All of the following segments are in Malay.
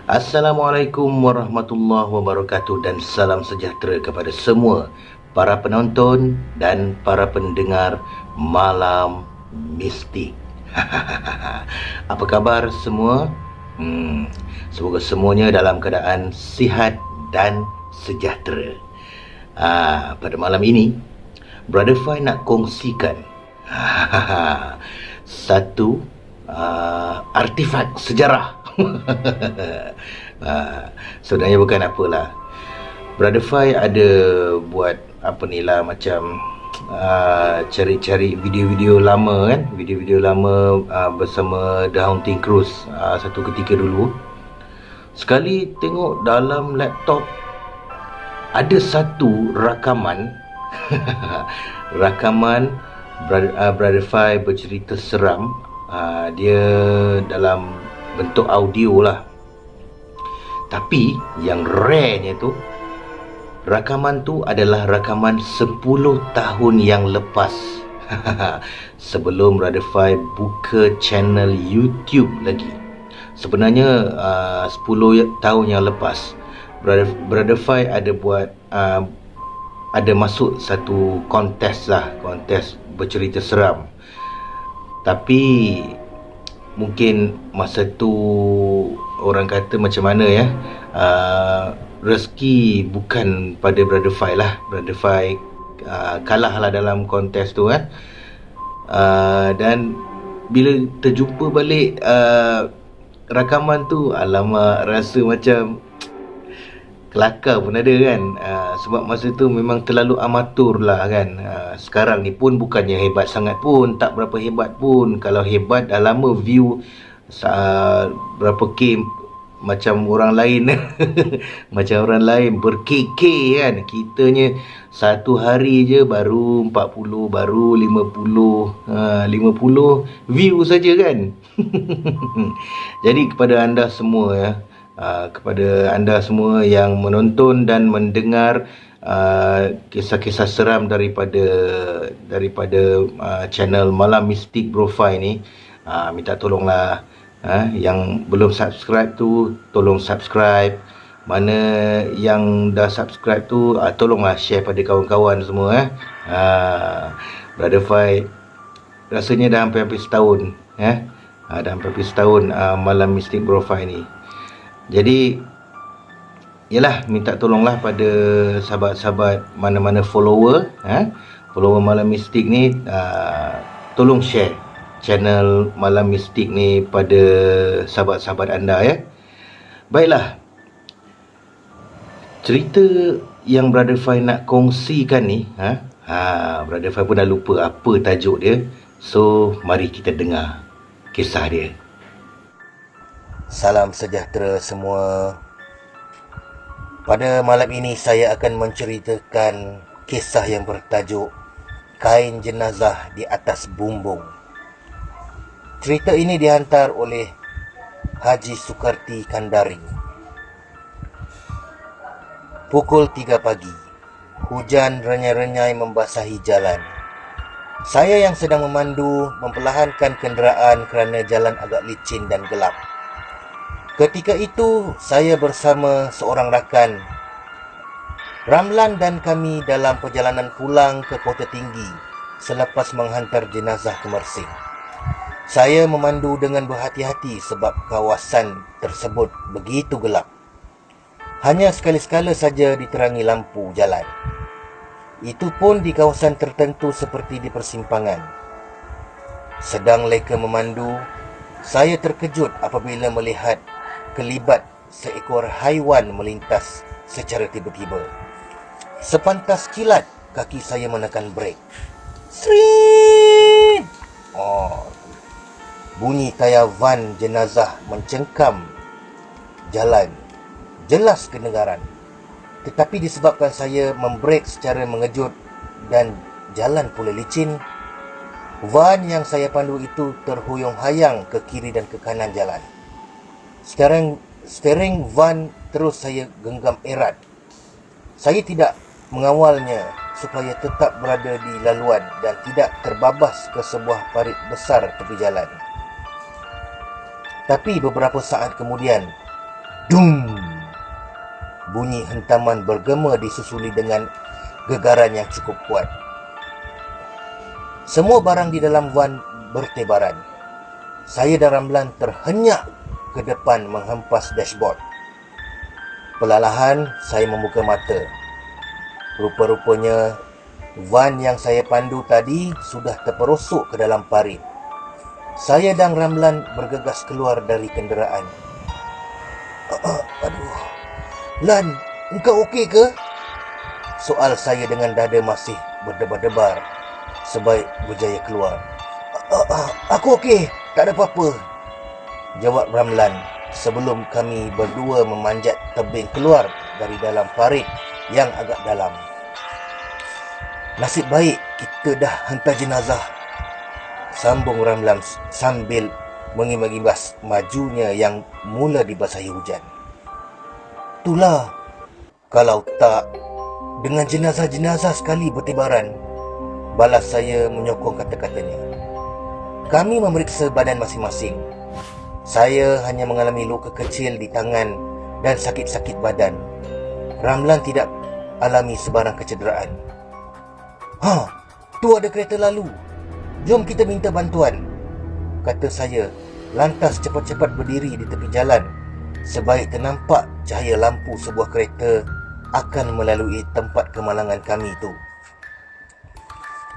Assalamualaikum warahmatullahi wabarakatuh dan salam sejahtera kepada semua para penonton dan para pendengar Malam Mistik. Apa khabar semua? Semoga semuanya dalam keadaan sihat dan sejahtera. Pada malam ini, Brother Fai nak kongsikan satu artifak sejarah. Sebenarnya bukan apalah. Brother Fai ada buat apa ni lah, macam cari-cari video-video lama kan, video-video lama bersama The Haunting Cruise satu ketika dulu. Sekali tengok dalam laptop ada satu rakaman rakaman Brother Fai bercerita seram. Dia dalam bentuk audio lah. Tapi yang rarenya tu, rakaman tu adalah rakaman 10 tahun yang lepas. Sebelum Brother Fai buka channel YouTube lagi. Sebenarnya 10 tahun yang lepas, Brother Fai ada buat ada masuk satu kontes lah, kontes bercerita seram. Tapi mungkin masa tu orang kata macam mana ya, rezeki bukan pada Brother Fai lah. Brother Fai kalah lah dalam kontes tu kan. Dan bila terjumpa balik rakaman tu, alamak, rasa macam kelakar pun ada kan. Sebab masa tu memang terlalu amatur lah kan. Sekarang ni pun bukannya hebat sangat pun, tak berapa hebat pun. Kalau hebat dah lama view berapa K macam orang lain. Macam orang lain ber-K kan. Kitanya satu hari je baru 40, baru 50 view saja kan. Jadi kepada anda semua ya, kepada anda semua yang menonton dan mendengar kisah-kisah seram daripada channel Malam Mistik Bro Fai ni, minta tolonglah, yang belum subscribe tu tolong subscribe. Mana yang dah subscribe tu tolonglah share pada kawan-kawan semua. Brother Fai rasanya dah hampir setahun dah hampir setahun Malam Mistik Bro Fai ni. Jadi yalah, minta tolonglah pada sahabat-sahabat mana-mana follower follower Malam Mistik ni, tolong share channel Malam Mistik ni pada sahabat-sahabat anda ya. Baiklah, cerita yang Brother Fai nak kongsikan ni, Brother Fai pun dah lupa apa tajuk dia. So mari kita dengar kisah dia. Salam sejahtera semua. Pada malam ini saya akan menceritakan kisah yang bertajuk Kain Jenazah di Atas Bumbung. Cerita ini dihantar oleh Haji Sukarti Kandari. Pukul 3 pagi. Hujan renyai-renyai membasahi jalan. Saya yang sedang memandu memperlahankan kenderaan kerana jalan agak licin dan gelap. Ketika itu, saya bersama seorang rakan, Ramlan, dan kami dalam perjalanan pulang ke Kota Tinggi selepas menghantar jenazah ke Mersing. Saya memandu dengan berhati-hati sebab kawasan tersebut begitu gelap. Hanya sekali-sekala saja diterangi lampu jalan. Itu pun di kawasan tertentu seperti di persimpangan. Sedang leka memandu, saya terkejut apabila melihat kelibat seekor haiwan melintas secara tiba-tiba. Sepantas kilat, kaki saya menekan brek. Sring! Bunyi tayar van jenazah mencengkam jalan. Jelas kedengaran. Tetapi disebabkan saya membrek secara mengejut dan jalan pula licin, van yang saya pandu itu terhuyung-hayang ke kiri dan ke kanan jalan. Steering van terus saya genggam erat. Saya tidak mengawalnya supaya tetap berada di laluan dan tidak terbabas ke sebuah parit besar tepi jalan. Tapi beberapa saat kemudian, Dum! Bunyi hentaman bergema disusuli dengan gegaran yang cukup kuat. Semua barang di dalam van bertebaran. Saya dan Ramlan terhenyak ke depan menghempas dashboard. Perlahan saya membuka mata. Rupa-rupanya van yang saya pandu tadi sudah terperosok ke dalam parit. Saya dan Ramlan bergegas keluar dari kenderaan. Aduh, Lan, engkau okey ke? Soal saya dengan dada masih berdebar-debar sebaik berjaya keluar. Aku okey, tak ada apa-apa, jawab Ramlan sebelum kami berdua memanjat tebing keluar dari dalam parit yang agak dalam. Nasib baik kita dah hantar jenazah, sambung Ramlan sambil mengimbas majunya yang mula dibasahi hujan. Itulah, kalau tak, dengan jenazah-jenazah sekali bertibaran, balas saya menyokong kata-katanya. Kami memeriksa badan masing-masing. Saya hanya mengalami luka kecil di tangan dan sakit-sakit badan. Ramlan tidak alami sebarang kecederaan. Tu ada kereta lalu. Jom kita minta bantuan, kata saya, lantas cepat-cepat berdiri di tepi jalan sebaik ternampak cahaya lampu sebuah kereta akan melalui tempat kemalangan kami itu.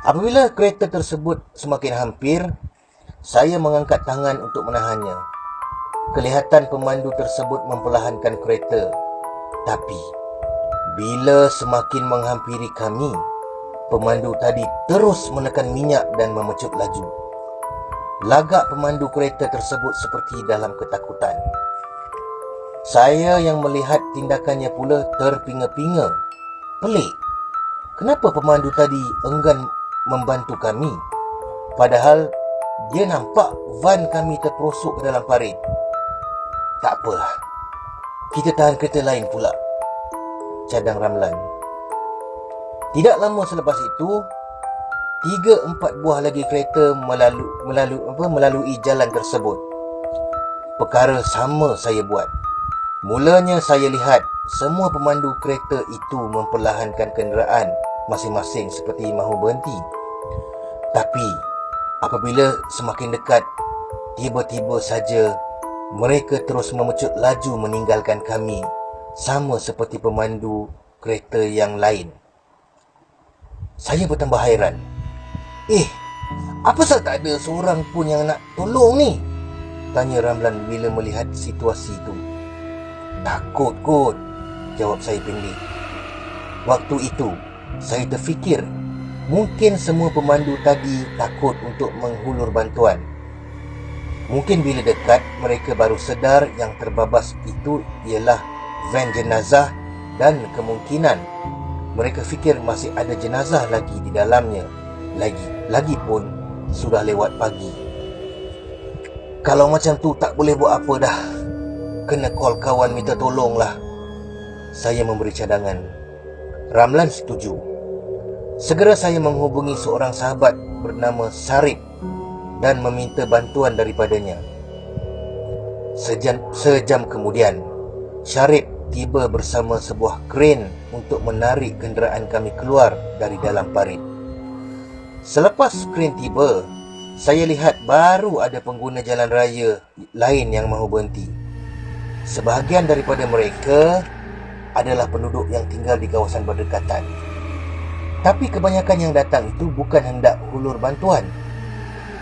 Apabila kereta tersebut semakin hampir, saya mengangkat tangan untuk menahannya. Kelihatan pemandu tersebut memperlahankan kereta. Tapi bila semakin menghampiri kami, pemandu tadi terus menekan minyak dan memecut laju. Lagak pemandu kereta tersebut seperti dalam ketakutan. Saya yang melihat tindakannya pula terpinga-pinga. Pelik, kenapa pemandu tadi enggan membantu kami, padahal dia nampak van kami terperosok ke dalam parit. Tak apa, kita tahan kereta lain pula, cadang Ramlan. Tidak lama selepas itu, 3-4 buah lagi kereta melalui jalan tersebut. Perkara sama saya buat. Mulanya saya lihat semua pemandu kereta itu memperlahankan kenderaan masing-masing seperti mahu berhenti. Tapi apabila semakin dekat, tiba-tiba saja mereka terus memecut laju meninggalkan kami, sama seperti pemandu kereta yang lain. Saya bertambah hairan. Apa sahaja tak ada seorang pun yang nak tolong ni? Tanya Ramlan bila melihat situasi itu. Takut kot, jawab saya pendek. Waktu itu, saya terfikir mungkin semua pemandu tadi takut untuk menghulur bantuan. Mungkin bila dekat, mereka baru sedar yang terbabas itu ialah van jenazah dan kemungkinan mereka fikir masih ada jenazah lagi di dalamnya. Lagipun sudah lewat pagi. Kalau macam tu tak boleh buat apa dah. Kena call kawan minta tolong lah, saya memberi cadangan. Ramlan setuju. Segera saya menghubungi seorang sahabat bernama Syarif dan meminta bantuan daripadanya. Sejam kemudian, Syarif tiba bersama sebuah kren untuk menarik kenderaan kami keluar dari dalam parit. Selepas kren tiba, saya lihat baru ada pengguna jalan raya lain yang mahu berhenti. Sebahagian daripada mereka adalah penduduk yang tinggal di kawasan berdekatan. Tapi kebanyakan yang datang itu bukan hendak hulur bantuan,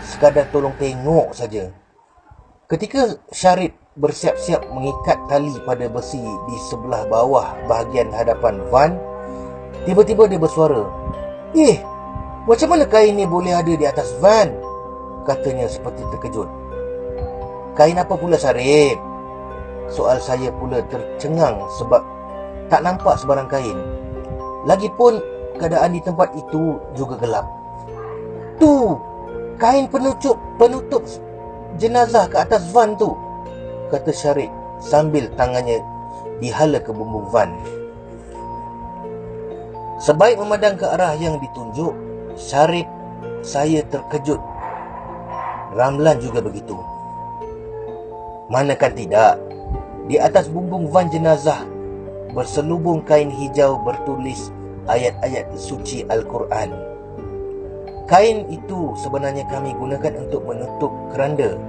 sekadar tolong tengok saja. Ketika Syarif bersiap-siap mengikat tali pada besi di sebelah bawah bahagian hadapan van, tiba-tiba dia bersuara, macam mana kain ni boleh ada di atas van? Katanya seperti terkejut. Kain apa pula, Syarif? Soal saya pula tercengang sebab tak nampak sebarang kain. Lagipun keadaan di tempat itu juga gelap. Tu, kain penutup jenazah ke atas van tu, kata Syarif sambil tangannya dihala ke bumbung van. Sebaik memandang ke arah yang ditunjuk, Syarif, saya terkejut. Ramlan juga begitu. Manakan tidak, Di atas bumbung van jenazah berselubung kain hijau bertulis ayat-ayat suci Al-Quran. Kain itu sebenarnya kami gunakan untuk menutup keranda.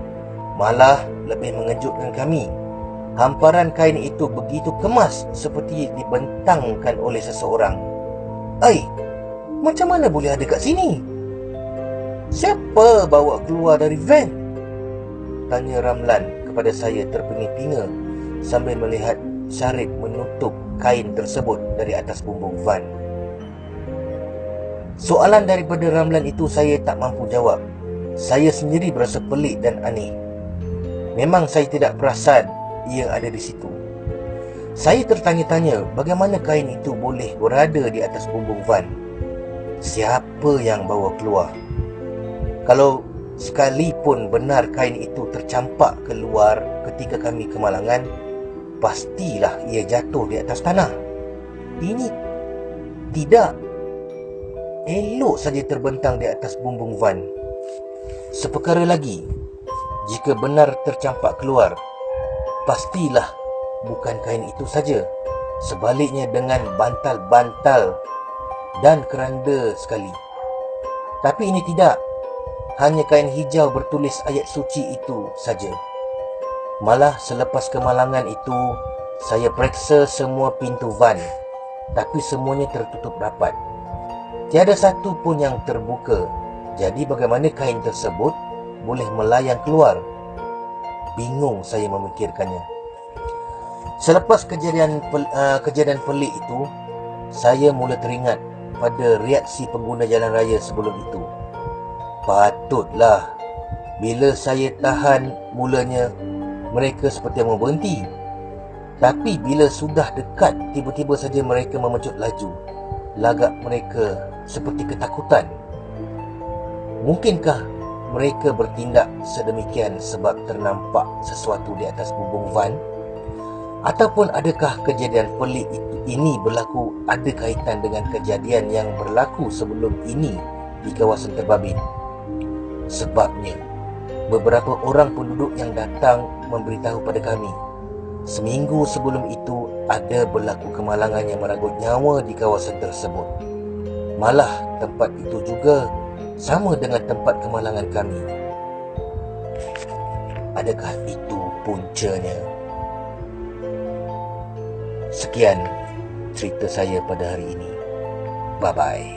Malah lebih mengejutkan kami, hamparan kain itu begitu kemas seperti dibentangkan oleh seseorang. Macam mana boleh ada kat sini? Siapa bawa keluar dari van? Tanya Ramlan kepada saya terpinga-pinga sambil melihat Syarif menutup kain tersebut dari atas bumbung van. Soalan daripada Ramlan itu saya tak mampu jawab. Saya sendiri berasa pelik dan aneh. Memang saya tidak perasan ia ada di situ. Saya tertanya-tanya bagaimana kain itu boleh berada di atas bumbung van. Siapa yang bawa keluar? Kalau sekalipun benar kain itu tercampak keluar ketika kami kemalangan, pastilah ia jatuh di atas tanah. Ini tidak. Elok saja terbentang di atas bumbung van. Seperkara lagi, jika benar tercampak keluar, pastilah bukan kain itu saja. Sebaliknya dengan bantal-bantal dan keranda sekali. Tapi ini tidak. Hanya kain hijau bertulis ayat suci itu saja. Malah selepas kemalangan itu, saya periksa semua pintu van, tapi semuanya tertutup rapat. Tiada satu pun yang terbuka. Jadi bagaimana kain tersebut boleh melayang keluar? Bingung saya memikirkannya. Selepas kejadian pelik itu, saya mula teringat pada reaksi pengguna jalan raya sebelum itu. Patutlah bila saya tahan mulanya mereka seperti mahu berhenti. Tapi bila sudah dekat, tiba-tiba saja mereka memecut laju. Lagak mereka seperti ketakutan. Mungkinkah mereka bertindak sedemikian sebab ternampak sesuatu di atas bumbung van? Ataupun adakah kejadian pelik ini berlaku ada kaitan dengan kejadian yang berlaku sebelum ini di kawasan Terbabit? Sebabnya, beberapa orang penduduk yang datang memberitahu pada kami, seminggu sebelum itu ada berlaku kemalangan yang merenggut nyawa di kawasan tersebut. Malah tempat itu juga sama dengan tempat kemalangan kami. Adakah itu puncanya? Sekian cerita saya pada hari ini. Bye-bye.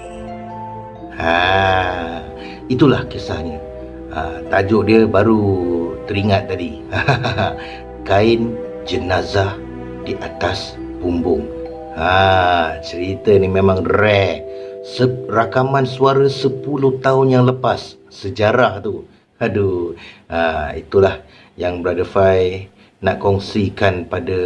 Itulah kisahnya. Tajuk dia baru teringat tadi. Kain jenazah di atas bumbung. Cerita ni memang rare. Rakaman suara 10 tahun yang lepas. Sejarah tu. Itulah yang Brother Fai nak kongsikan pada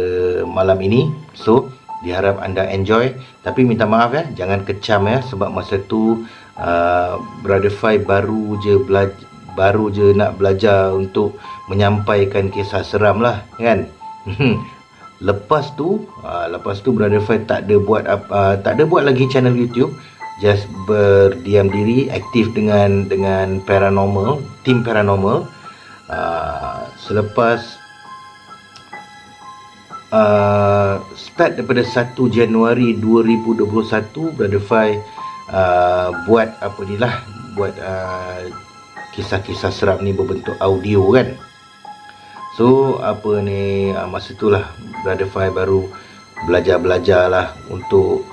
malam ini. So, diharap anda enjoy. Tapi minta maaf jangan kecam sebab masa tu Brother Fai baru je nak belajar untuk menyampaikan kisah seram lah kan. Lepas tu Brother Fai tak ada buat lagi channel YouTube. Just berdiam diri, aktif dengan paranormal, tim paranormal. Selepas start daripada 1 Januari 2021, Brother Fai buat kisah-kisah seram ni berbentuk audio kan. So masa itulah Brother Fai baru belajar lah untuk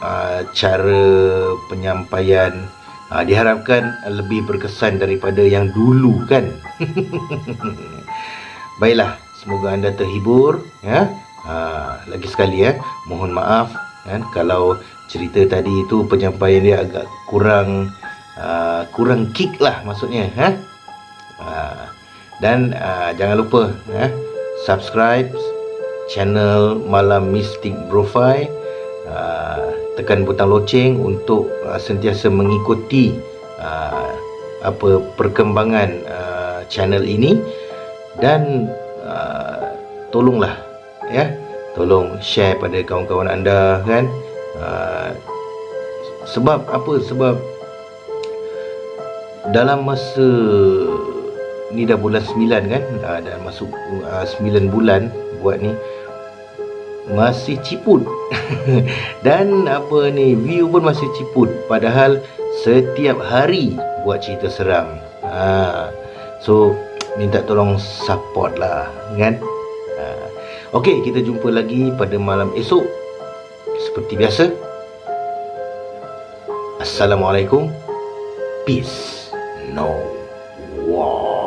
cara penyampaian. Diharapkan lebih berkesan daripada yang dulu kan. Baiklah, semoga anda terhibur lagi sekali mohon maaf kalau cerita tadi itu penyampaian dia agak kurang kick lah maksudnya dan jangan lupa subscribe channel Malam Mistik Bro Fai. Tekan butang loceng untuk sentiasa mengikuti perkembangan channel ini. Dan tolonglah tolong share pada kawan-kawan anda kan. Sebab dalam masa ni dah bulan 9 kan, dah masuk 9 bulan buat ni, masih ciput. Dan apa ni, view pun masih ciput, padahal setiap hari buat cerita seram. So minta tolong support lah kan. Okey, kita jumpa lagi pada malam esok seperti biasa. Assalamualaikum. Peace. No war.